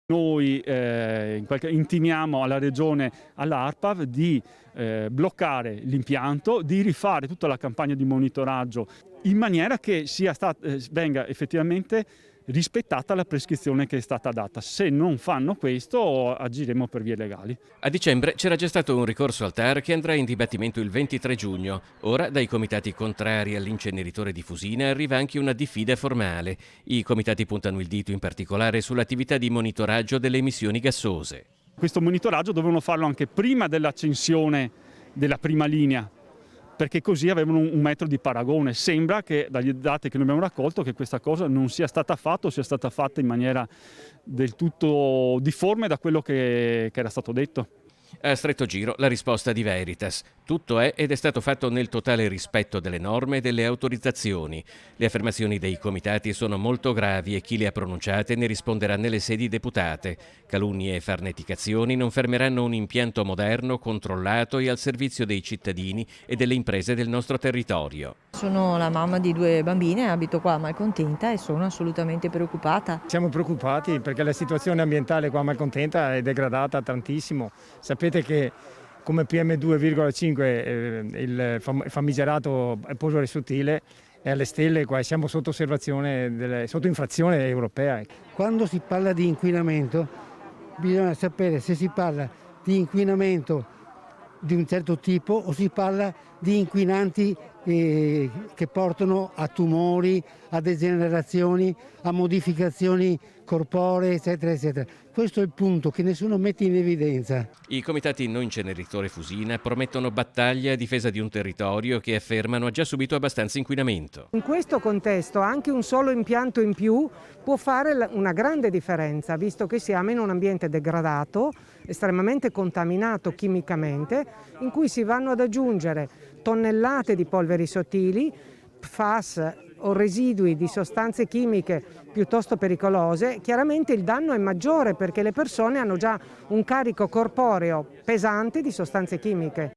Noi intimiamo alla Regione, all'ARPAV di bloccare l'impianto, di rifare tutta la campagna di monitoraggio in maniera che venga effettivamente rispettata la prescrizione che è stata data. Se non fanno questo agiremo per vie legali. A dicembre c'era già stato un ricorso al TAR che andrà in dibattimento il 23 giugno. Ora dai comitati contrari all'inceneritore di Fusina arriva anche una diffida formale. I comitati puntano il dito in particolare sull'attività di monitoraggio delle emissioni gassose. Questo monitoraggio dovevano farlo anche prima dell'accensione della prima linea, perché così avevano un metro di paragone. Sembra che dagli dati che noi abbiamo raccolto che questa cosa non sia stata fatta o sia stata fatta in maniera del tutto difforme da quello che era stato detto. A stretto giro la risposta di Veritas. Tutto è ed è stato fatto nel totale rispetto delle norme e delle autorizzazioni. Le affermazioni dei comitati sono molto gravi e chi le ha pronunciate ne risponderà nelle sedi deputate. Calunnie e farneticazioni non fermeranno un impianto moderno, controllato e al servizio dei cittadini e delle imprese del nostro territorio. Sono la mamma di 2 bambine, abito qua a Malcontenta e sono assolutamente preoccupata. Siamo preoccupati perché la situazione ambientale qua a Malcontenta è degradata tantissimo. Sapete che come PM2,5 il famigerato polvere sottile è alle stelle qua e siamo sotto osservazione, sotto infrazione europea. Quando si parla di inquinamento bisogna sapere se si parla di inquinamento di un certo tipo o si parla di inquinanti che portano a tumori, a degenerazioni, a modificazioni corporee, eccetera, eccetera. Questo è il punto che nessuno mette in evidenza. I comitati No Inceneritore Fusina promettono battaglia a difesa di un territorio che affermano ha già subito abbastanza inquinamento. In questo contesto anche un solo impianto in più può fare una grande differenza, visto che siamo in un ambiente degradato, estremamente contaminato chimicamente, in cui si vanno ad aggiungere tonnellate di polveri sottili, PFAS o residui di sostanze chimiche piuttosto pericolose. Chiaramente il danno è maggiore perché le persone hanno già un carico corporeo pesante di sostanze chimiche.